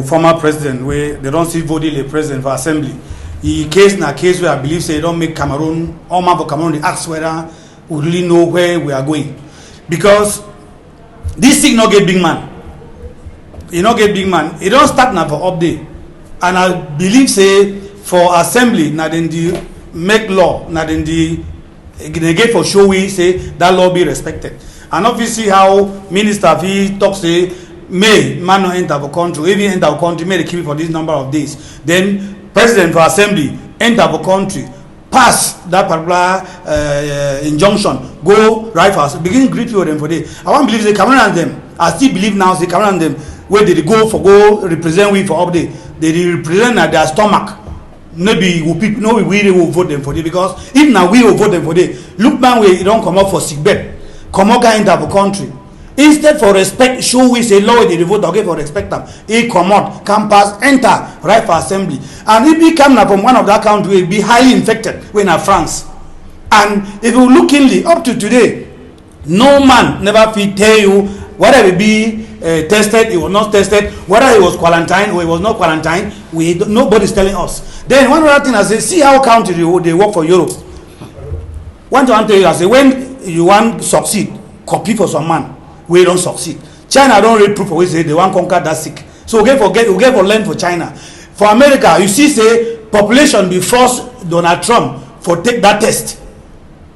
former president where they don't see voting the president for assembly. The case na case where I believe say they don't make Cameroon, all man for Cameroon, they ask whether we really know where we are going. Because this thing not get big man. He not get big man. It don't start now for update. And I believe say for assembly, now then the make law, now then the negate for show we say that law be respected. And obviously how minister he talks say may man not enter the country, if he enter the country, may they keep it for this number of days. Then president for assembly enter the country, pass that particular injunction, go right fast, begin greet you them for day. I want to believe the Cameroon and them. I still believe now the Cameroon and them where they go represent we for update. They represent their stomach. Maybe we will vote them for day, because if now we will vote them for day, look man where you don't come up for sick bed, come up enter the country. Instead for respect, show we say law they vote okay for respect them. He come out, can pass, enter right for assembly. And if he come from one of that country, will be highly infected when in France. And if you look keenly up to today, no man never fit tell you whether it be tested, it was not tested, whether it was quarantined or it was not quarantined. Nobody's telling us. Then one other thing I say, see how country they work for Europe. One to tell you, I say when you want to succeed, copy for some man. We don't succeed. China don't read proof of it, say they want to conquer that sick. So we get for learn for China. For America, you see say population be forced Donald Trump for take that test.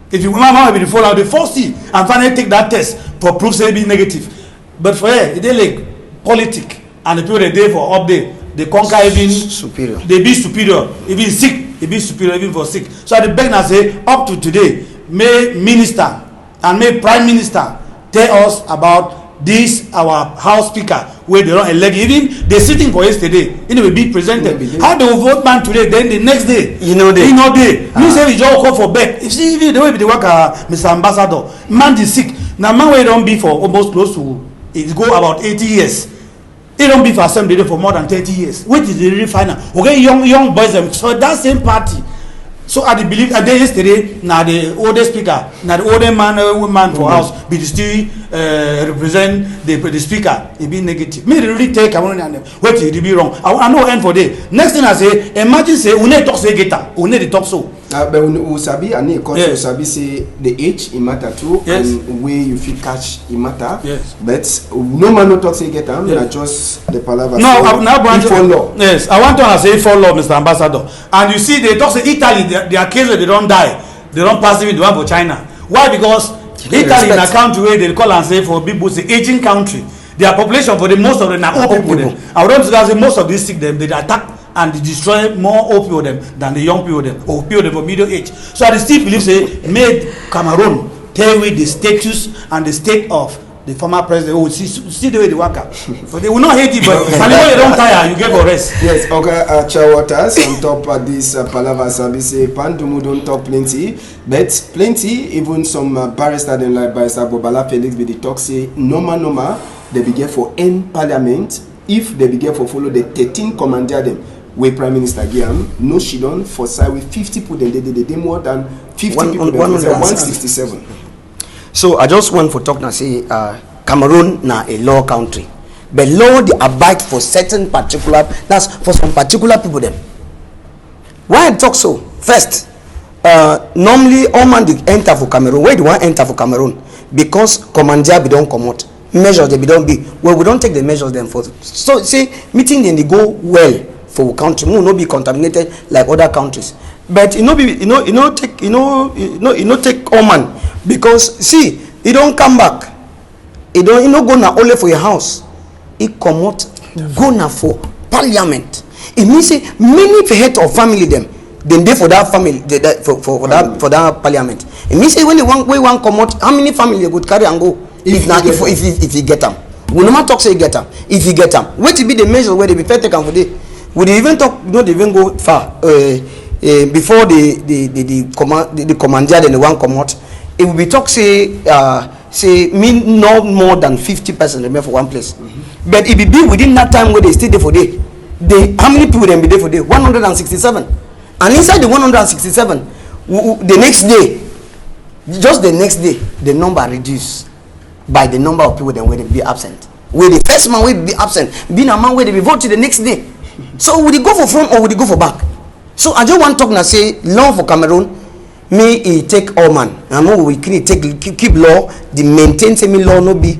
If you remember the fallout, they force you and finally take that test for proof say be negative. But for here, they like politic and the people they day for update, they conquer even superior. They be superior. Even sick, they be superior even for sick. So at the back now say up to today, may minister and may prime minister tell us about this our house speaker where they don't elect, even they sitting for yesterday, it will be presented. How they will vote man today, then the next day me say we just call for back. You see even the way they work Mr. Ambassador, man is sick now. Man we don't be for almost close to it go about 80 years. It don't be for assembly for more than 30 years, which is the really final. Okay, young boys them so that same party. So I believe and then yesterday now the older speaker, now the older man woman for house be still represent the speaker. It be negative. May they really take Cameroon and wait till it be wrong. I know end for day. Next thing I say, imagine say we need talk say get up, we need to talk so. But we sabi and you sabi say the age it matter too, and where you feel catch it matter. Yes. But no man no talk say get up. Not just the palaver. No, so, now follow. Yes, I want to say follow, Mr. Ambassador. And you see, they talk say Italy. Their case where they don't die, they don't pass even the one for China. Why? Because Italy in a country where they call and say for people say aging country. Their population for the most of them are old people. I would say most of these sick them they attack and they destroy more old people them than the young people them or people them for middle age. So I still believe say made Cameroon tell me the status and the state of the former president. Oh, see the way they work out. So they will not hate it, but when they don't tire, you get for rest. Yes, okay, Chawaters on top of this palaver service, Pandumu don't talk plenty, but plenty, even some barrister them like Barrister Bobala Felix be the talk say normal, they begin for end parliament if they begin for follow the 13 commander them. Where Prime Minister Guillaume, no she done for side with 50 people, they more than 50 people, 167. So I just want to talk now say Cameroon na a law country, but law they abide for certain particular, that's for some particular people them. Why I talk so? First, normally all man they enter for Cameroon. Where do one enter for Cameroon? Because commander be don't come out. Measures they be don't be. Well, we don't take the measures them for. So see, meeting then they go well for country. We will not be contaminated like other countries. But take all man, because see, he don't come back. He don't go now only for your house. He come out go now for parliament. It means say many head of family them then they for that family for that parliament. It means say when they want come out, how many family they would carry and go if you get them. We no matter talk say get them. If you get them, what to be the measure where they be fair taken for day. Would they even talk? No, they even go far. Before the commander then the one come out, it will be talk say mean no more than 50% remain for one place. But it will be within that time where they stay there for day. How many people then be there for day? 167. And inside the 167, the next day, just the next day, the number reduced by the number of people then where they be absent. Where the first man will be absent, being a man where they be voted the next day. So would they go for front or would they go for back? So I just want to talk now say law for Cameroon, may it take all man. I know we can keep law, the maintain semi law no be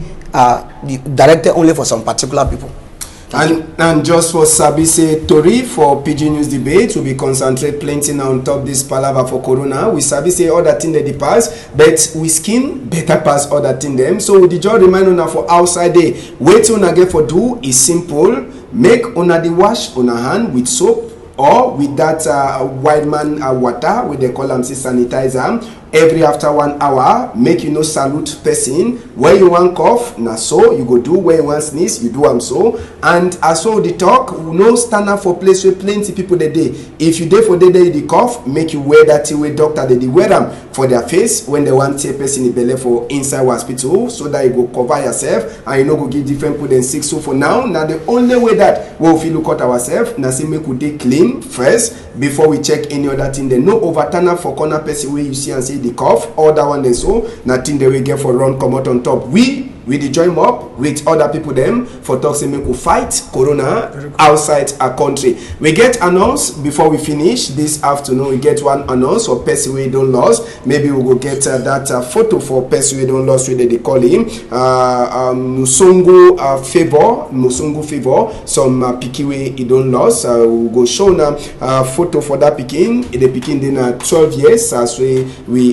directed only for some particular people. And just for Sabi say Tori for PIDGIN News debate, we be concentrate plenty now on top this palaver for Corona. We Sabi say other thing they pass, but we skin better pass other thing them. So we just remind una for outside day. Wait una get for do is simple. Make una the wash una hand with soap or with that white man water with the call sanitizer. Every after 1 hour, make you no salute person. Where you want cough, na so you go do. Where you want sneeze, you do am so. And as so the talk, no stand up for place where plenty people they day. If you day for the day the cough, make you wear that way doctor they wear them for their face when they want to person in belly for inside hospital, so that you go cover yourself and you know go give different people than 6. So for now the only way that we will look at ourselves, na say make we dey clean first before we check any other thing. They no overturn for corner person where you see and say the cough, all that one then so nothing they will get for run come out on top. We dey join up with other people them for talk say make we fight Corona outside our country. We get announced before we finish this afternoon. We get one announce for person we don't lost. Maybe we will get that photo for person we don't lost where they call him Musungu favor some pikin we don't lost. We go show now photo for that pikin. The pikin then 12 years as we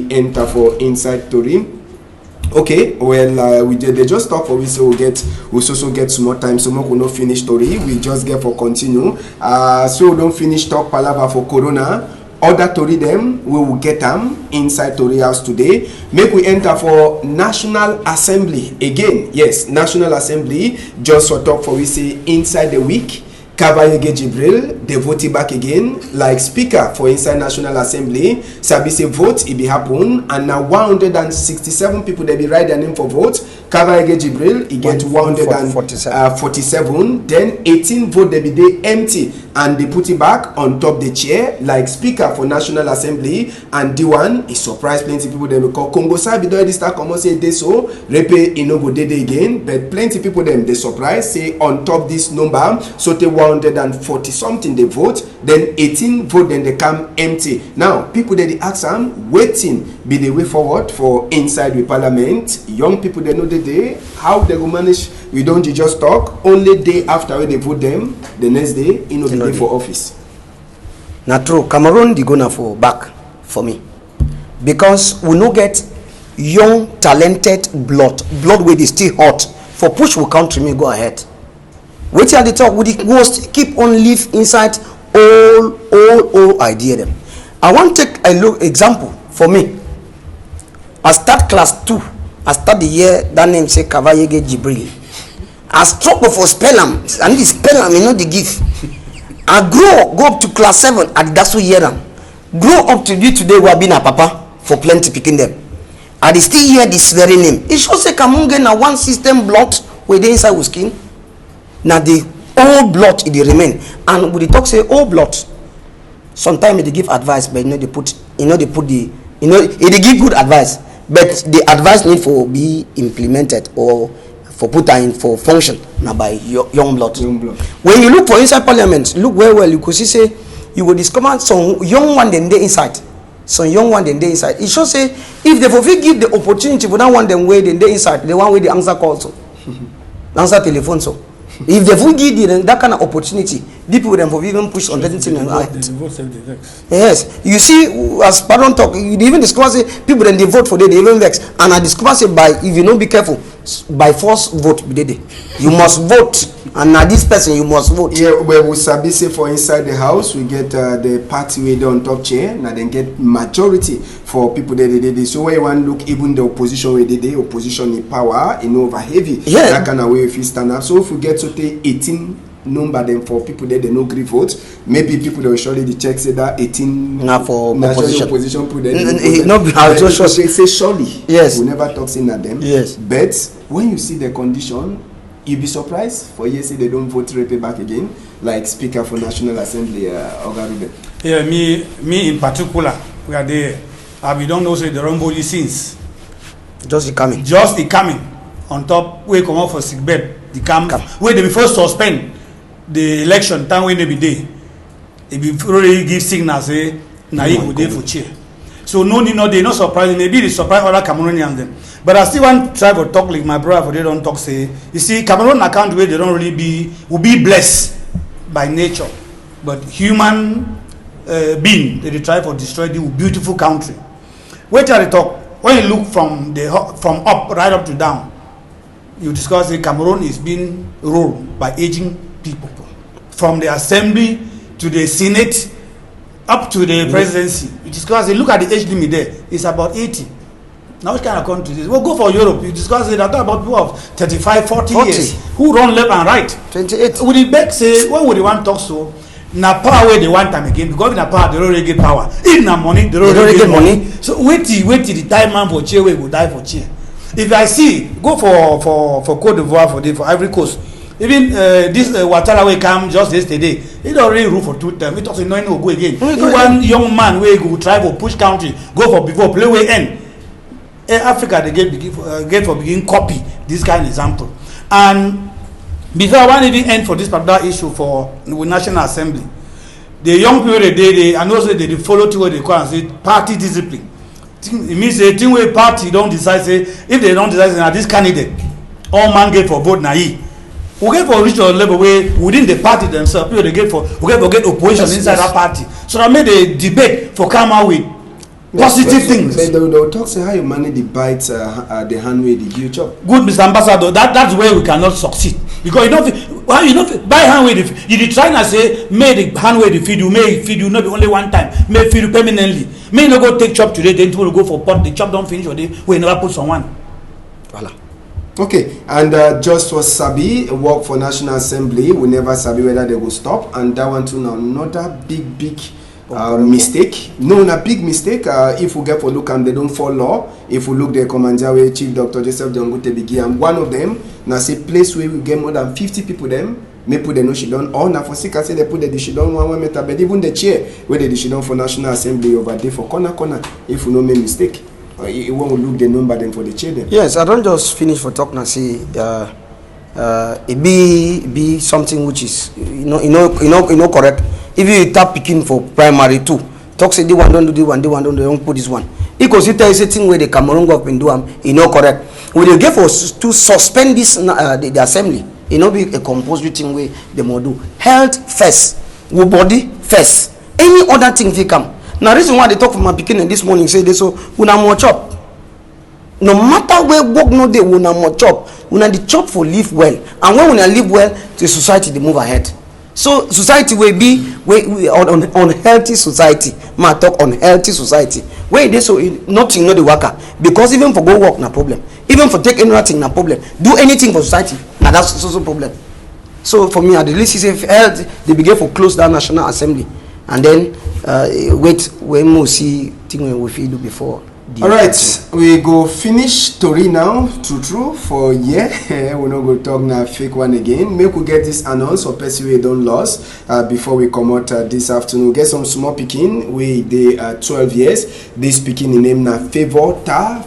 enter for inside Tori. Okay, well, they just talk for we, so we also get some more time. So we will not finish story. We just get for continue. So we don't finish talk palaver for Corona. Other Tori them, we will get them inside Tori house today. Make we enter for National Assembly again. Yes, National Assembly. Just for talk for we say inside the week. Kavayege Jibril, they voted back again like speaker for inside National Assembly. Sabi say vote it be happen, and now 167 people they be write their name for vote. Kavayege Jibril he get 147. Then 18 vote they be they empty and they put it back on top the chair like speaker for National Assembly. And the one is surprised plenty people them because Congo Sabi do this start come say they so repe no go dey again, but plenty people them they surprised say on top this number so they 140 something they vote, then 18 vote, then they come empty. Now people they ask them waiting be the way forward for inside the parliament. Young people they know the day how they go manage. We don't just talk only day after they vote them, the next day you know the day for office. Now true, Cameroon they gonna for back for me because we no get young talented blood where they still hot for push we country may go ahead. Wait till the talk with the ghost keep on live inside all idea them. I want to take a look example for me. I start class 2. I start the year that name say Kavayege Jibril. I struggle for spell am and the spell am you know the give. I go up to class 7 and that's what year am. Grow up to you today we have been a papa for plenty picking them. I still hear this very name. It shows say Kamunge na one system blocked where they inside with skin. Now the old blood it remain, and when they talk say old blood, sometimes they give advice, but they give good advice, but the advice need for be implemented or for put in for function now by young blood. When you look for inside parliament, look well you could see say you will discover some young one then they inside. Some young one then they inside. It should say if they fulfill give the opportunity for that one then way then they inside, the one with the answer call so. Answer telephone so. If they fulfill give that kind of opportunity, people will then even push on that thing and yes. You see, as Pardon talk, you even discover say people then they vote for they even vex. And I discover say by if you don't be careful, by force vote you must vote. And now this person you must vote. Yeah, where we sabi say for inside the house we get the party way on top chair. Now then get majority for people they. So where you want look even the opposition where they opposition in power in over heavy. Yeah. That kind of way if you stand up. So if we get to take 18 number them for people there they no agree vote, maybe people they will surely the check say that 18 now for opposition put there. They say surely. Yes. We never talk in at them. Yes. But when you see the condition, you'll be surprised for years they don't vote Repe back again, like Speaker for National Assembly, Ogarube. Yeah, me in particular, we are there. We don't know say the wrong body since. Just the coming. Just the coming on top. We come out for sick bed. The camp. Where they before suspend the election time when they be there. They be already give signal say na you go there for chair. So no need no they not surprising. Maybe they surprise other Cameroonians them. But I still want to try to talk like my brother for they don't talk say. You see, Cameroon account where they don't really will be blessed by nature, but human being they try to destroy the beautiful country. Wait till they talk. When you look from up right up to down, you discover that Cameroon is being ruled by aging people, from the assembly to the senate up to the presidency. You discover that look at the age limit there. It's about 80. Now which kind of country is this? We'll go for Europe. You discuss it about people of 35, 40 years who run left and right. 28. Would the back say, what would they want to talk so? Na power where they want time again, because in a power they don't really get power. If na money, they don't really get money. So wait till the time man for chair we will die for chair. If I see, go for Cote d'Ivoire for Ivory Coast. Even this Ouattara will come just yesterday. He don't really rule for 2 terms. He talks no go again. One young man where go try for push country, go for before play way end. Africa they get for begin copy this kind of example. And before I want to even end for this particular issue for the National Assembly, the young people they and also they follow to what they call and say party discipline. It means the thing where party don't decide say if they don't decide now this candidate all man get for vote naive. We get for regional level where within the party themselves people they get for get opposition inside that party. So that made a debate for come out with positive things. They'll talk say how you manage the bites the hand way the give chop. Good, Mr. Ambassador, that's where we cannot succeed. Because you don't buy hand way you try to say may the hand way the feed you may feed you not only one time, may feed you permanently. May not go take chop today, then tomorrow go for pot, the chop don't finish or they we never put someone. Voila. Okay, and just for Sabi work for National Assembly, we never sabi whether they will stop, and that one too now another big mistake. No, a big mistake. If we get for look and they don't follow. If we look the commander Chief Dr. Joseph Dongute Bigi, and one of them now say place where we get more than 50 people them. May put the no she done or na for sick I say they put the she done 1 meter, but even the chair where they she done for National Assembly over there for corner if we no make mistake. It won't look the number then for the chair then. Yes, I don't just finish for talk now say it be something which is you know correct. If you tap picking for primary 2, talk say the one don't do the one, the one don't put this one. Because it is a thing where the Cameroon government do correct. We will get for to suspend this the assembly. It not be a compulsory thing where the model health first, we body first. Any other thing they come. Now reason why they talk from my beginning this morning say this so we na more chop. No matter where work no day we na more chop. We na the chop for live well, and when we na live well, the society they move ahead. So society will be on healthy society. Ma talk on healthy society. Where they so nothing no the worker because even for go work na problem. Even for take anything na problem. Do anything for society na that's also problem. So for me at the least if health they begin for close down National Assembly and then wait when we see thing we feel do before. All right, we go finish Tori now. True for yeah. We not go talk now fake one again. Make we get this announced or person we don't lose before we come out this afternoon. Get some small picking. We they 12 years. This picking the name na Favor Ta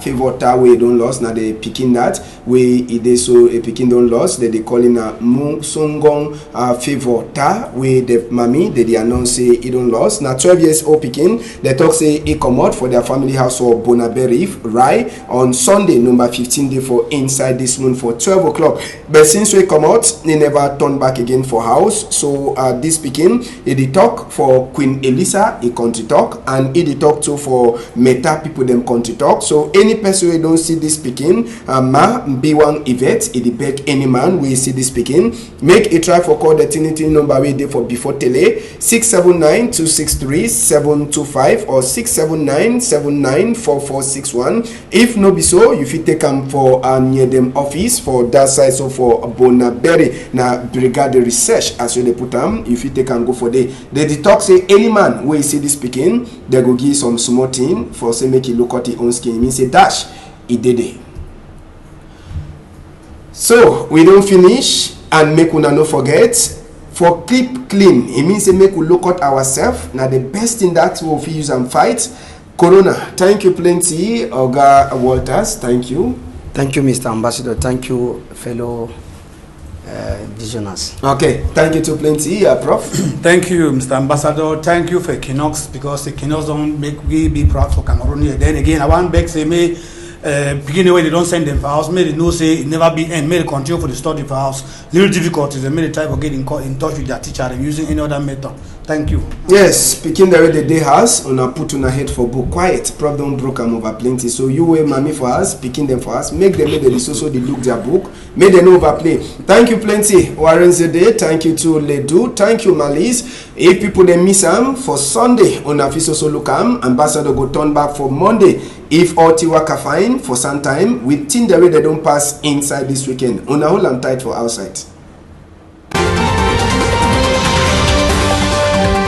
we don't lose now they picking that. we ide so a pikin don lost. They calling a Musongong favor ta we the mommy they announce say he don't lost. Now 12 years old pikin they talk say he come out for their family house for Bonaberi Rai on Sunday number 15 day for inside this moon for 12 o'clock. But since we come out, they never turn back again for house. So this pikin he talk for Queen Elisa he country talk, and he talk to for Meta people them country talk. So any person who don't see this pikin ma B1 event he beg any man we see this pikin make a try for call the Trinity number we dey for before tele 679-263-725 or 679-794461. If no be so, you fit take them for near them office for that side. So for Bonaberi na Brigade Research as you they put them, if you take and go for the talk say any man where you see this speaking, they go give some small thing for say make you look at your own skin. It means say dash it did it. So we don't finish and make una no forget for keep clean. It means say make we look at ourselves. Now the best thing that we will use and fight Corona. Thank you plenty, Oga Walters. Thank you. Thank you, Mr. Ambassador. Thank you, fellow visionaries. Okay, thank you to plenty, Prof. Thank you, Mr. Ambassador. Thank you for Equinoxe, because Equinoxe don't make we be proud for Cameroon. Then again, I want back say me beginning when they don't send them for house, may they know say it never be end, may they continue for the study for house. Little difficulties, and may they try to get in touch with their teacher and using any other method. Thank you. Yes, speaking the way the day has, una put on a head for book quiet. Prof don't broke them over plenty. So you were mommy for us, picking them for us, make them make the also they look their book, make them overplay. Thank you plenty. Warren Zede, thank you to Ledu, thank you Malis. If people they miss them for Sunday, on a fish also look Ambassador go turn back for Monday. If all work fine for some time, we think the way they don't pass inside this weekend. On a whole and tight for outside.